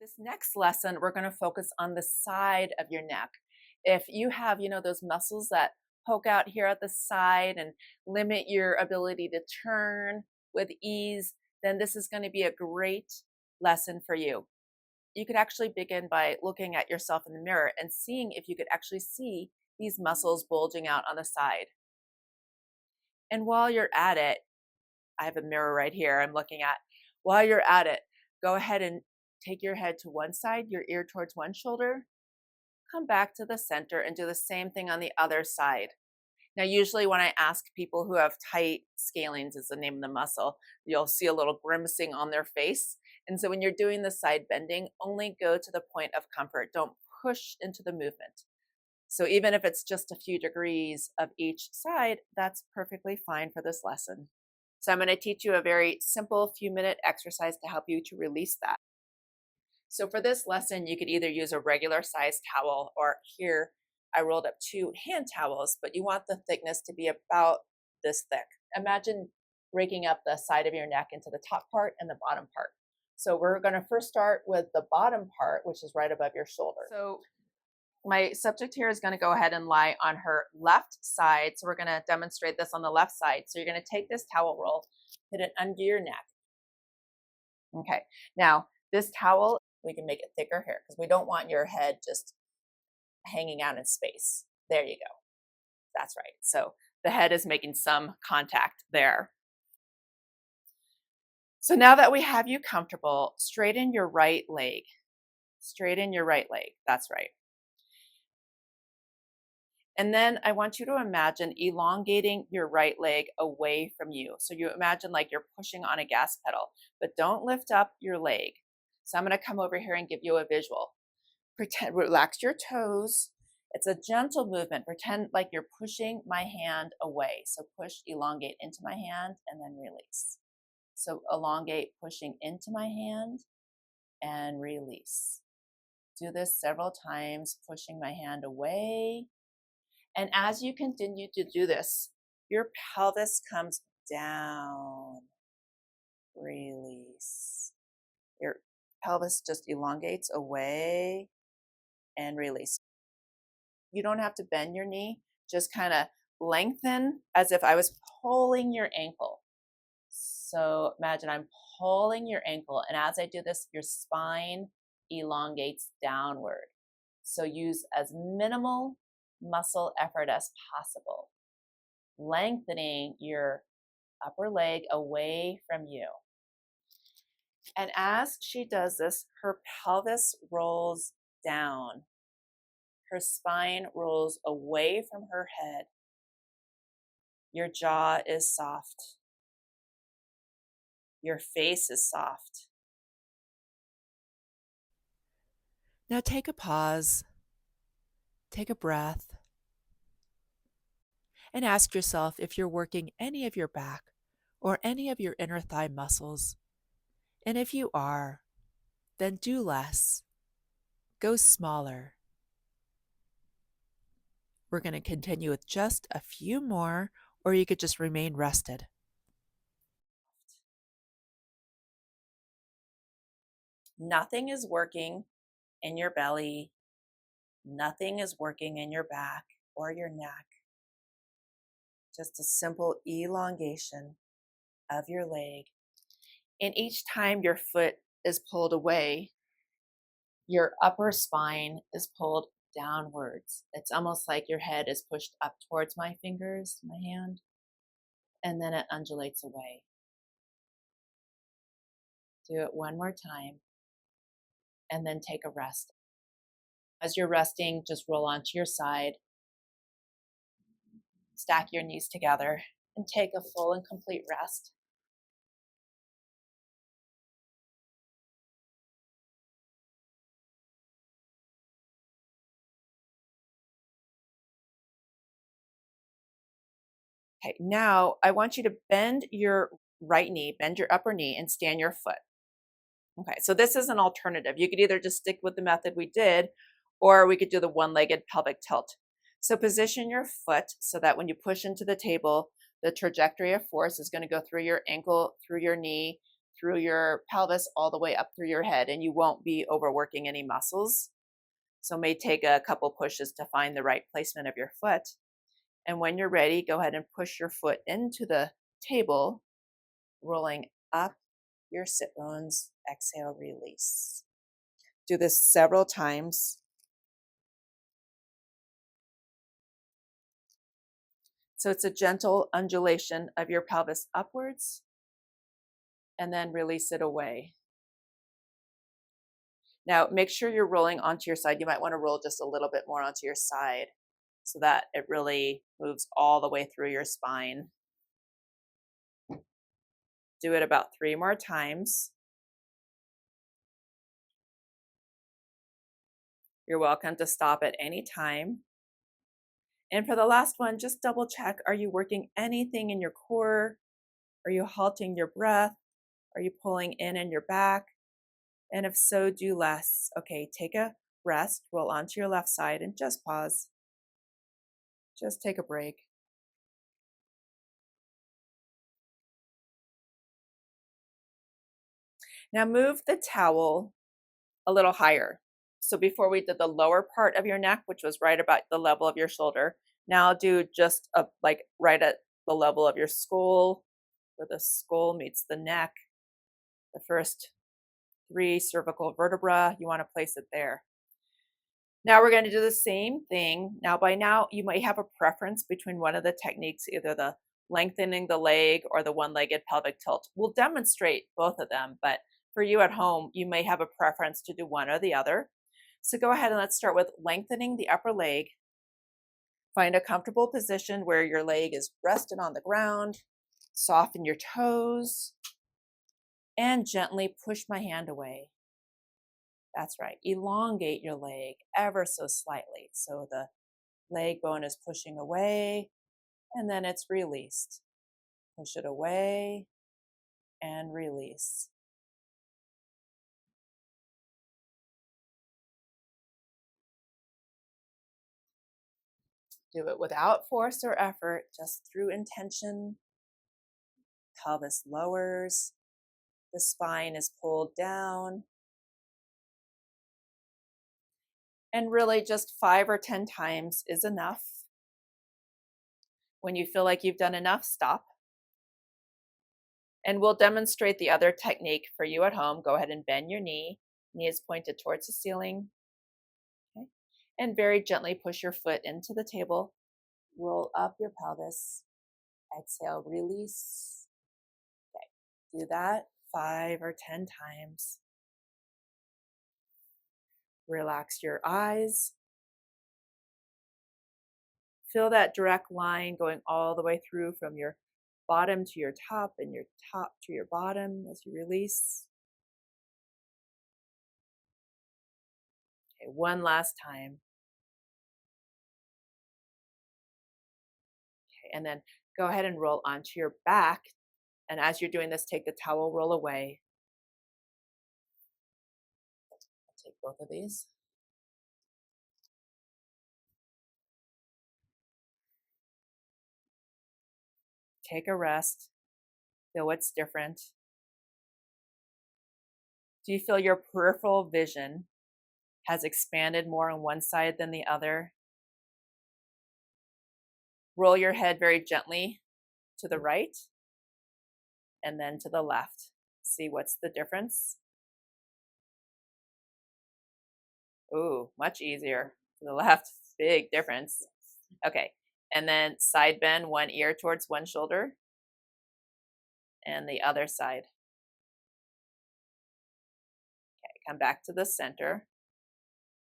This next lesson, we're going to focus on the side of your neck. If you have, those muscles that poke out here at the side and limit your ability to turn with ease, then this is going to be a great lesson for you. You could actually begin by looking at yourself in the mirror and seeing if you could actually see these muscles bulging out on the side. And while you're at it, I have a mirror right here I'm looking at. While you're at it, go ahead and take your head to one side, your ear towards one shoulder, come back to the center and do the same thing on the other side. Now, usually when I ask people who have tight scalenes is the name of the muscle, you'll see a little grimacing on their face. And so when you're doing the side bending, only go to the point of comfort. Don't push into the movement. So even if it's just a few degrees of each side, that's perfectly fine for this lesson. So I'm going to teach you a very simple few-minute exercise to help you to release that. So for this lesson, you could either use a regular sized towel, or here I rolled up 2 hand towels, but you want the thickness to be about this thick. Imagine breaking up the side of your neck into the top part and the bottom part. So we're going to first start with the bottom part, which is right above your shoulder. So my subject here is going to go ahead and lie on her left side. So we're going to demonstrate this on the left side. So you're going to take this towel roll, put it under your neck. Okay, now this towel, we can make it thicker here because we don't want your head just hanging out in space. There you go. That's right. So the head is making some contact there. So now that we have you comfortable, straighten your right leg. Straighten your right leg. That's right. And then I want you to imagine elongating your right leg away from you. So you imagine like you're pushing on a gas pedal, but don't lift up your leg. So I'm going to come over here and give you a visual. Relax your toes. It's a gentle movement. Pretend like you're pushing my hand away. So push, elongate into my hand, and then release. So elongate, pushing into my hand, and release. Do this several times, pushing my hand away. And as you continue to do this, your pelvis comes down. Release. Your pelvis just elongates away and release. You don't have to bend your knee, just kind of lengthen as if I was pulling your ankle. So imagine I'm pulling your ankle, and as I do this, your spine elongates downward. So use as minimal muscle effort as possible, lengthening your upper leg away from you. And as she does this, her pelvis rolls down. Her spine rolls away from her head. Your jaw is soft. Your face is soft. Now take a pause. Take a breath. And ask yourself if you're working any of your back or any of your inner thigh muscles. And if you are, then do less. Go smaller. We're going to continue with just a few more, or you could just remain rested. Nothing is working in your belly. Nothing is working in your back or your neck. Just a simple elongation of your leg. And each time your foot is pulled away, your upper spine is pulled downwards. It's almost like your head is pushed up towards my fingers, my hand, and then it undulates away. Do it one more time, and then take a rest. As you're resting, just roll onto your side, stack your knees together, and take a full and complete rest. Okay, now I want you to bend your right knee, bend your upper knee, and stand your foot. Okay, so this is an alternative. You could either just stick with the method we did, or we could do the one-legged pelvic tilt. So position your foot so that when you push into the table, the trajectory of force is going to go through your ankle, through your knee, through your pelvis all the way up through your head, and you won't be overworking any muscles. So it may take a couple pushes to find the right placement of your foot. And when you're ready, go ahead and push your foot into the table, rolling up your sit bones. Exhale, release. Do this several times. So it's a gentle undulation of your pelvis upwards, and then release it away. Now, make sure you're rolling onto your side. You might want to roll just a little bit more onto your side so that it really moves all the way through your spine. Do it about 3 more times. You're welcome to stop at any time. And for the last one, just double check, are you working anything in your core? Are you halting your breath? Are you pulling in your back? And if so, do less. Okay, take a rest, roll onto your left side, and just pause. Just take a break. Now move the towel a little higher. So before we did the lower part of your neck, which was right about the level of your shoulder, now do just like right at the level of your skull, where the skull meets the neck. The first 3 cervical vertebrae, you want to place it there. Now we're going to do the same thing. Now by now, you might have a preference between one of the techniques, either the lengthening the leg or the one-legged pelvic tilt. We'll demonstrate both of them, but for you at home, you may have a preference to do one or the other. So go ahead and let's start with lengthening the upper leg. Find a comfortable position where your leg is rested on the ground. Soften your toes and gently push my hand away. That's right. Elongate your leg ever so slightly. So the leg bone is pushing away and then it's released. Push it away and release. Do it without force or effort, just through intention. Pelvis lowers. The spine is pulled down. And really just 5 or 10 times is enough. When you feel like you've done enough, stop. And we'll demonstrate the other technique for you at home. Go ahead and bend your knee. Knee is pointed towards the ceiling. Okay. And very gently push your foot into the table. Roll up your pelvis. Exhale, release. Okay. Do that 5 or 10 times. Relax your eyes. Feel that direct line going all the way through from your bottom to your top and your top to your bottom as you release. Okay, one last time. Okay, and then go ahead and roll onto your back. And as you're doing this, take the towel, roll away. I'll take both of these. Take a rest. Feel what's different. Do you feel your peripheral vision has expanded more on one side than the other? Roll your head very gently to the right and then to the left. See what's the difference? Ooh, much easier. To the left, big difference. Okay, and then side bend, one ear towards one shoulder and the other side. Okay, come back to the center.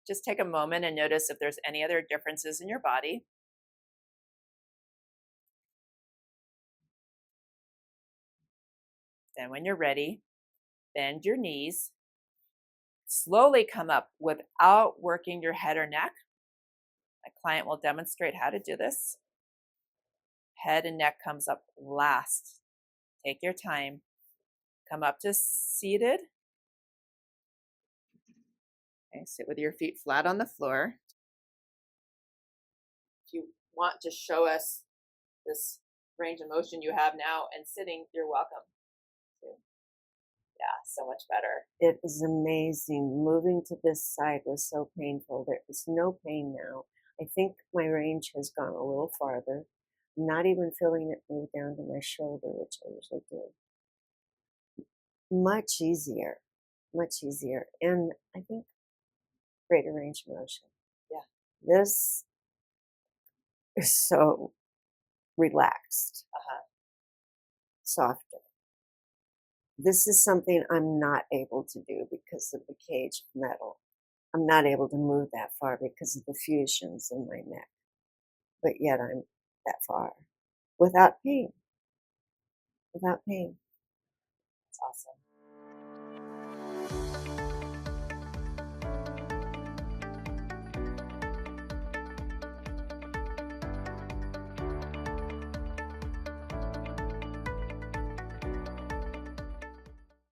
Just take a moment and notice if there's any other differences in your body. Then when you're ready, bend your knees. Slowly come up without working your head or neck. My client will demonstrate how to do this. Head and neck comes up last. Take your time. Come up to seated. Okay, sit with your feet flat on the floor. If you want to show us this range of motion you have now and sitting, you're welcome to. Yeah, so much better. It is amazing. Moving to this side was so painful. There is no pain now. I think my range has gone a little farther. I'm not even feeling it move down to my shoulder, which I usually do. Much easier, much easier. And I think greater range of motion. Yeah. This is so relaxed, Uh-huh. softer. This is something I'm not able to do because of the cage of metal. I'm not able to move that far because of the fusions in my neck, but yet I'm that far without pain, without pain. It's awesome.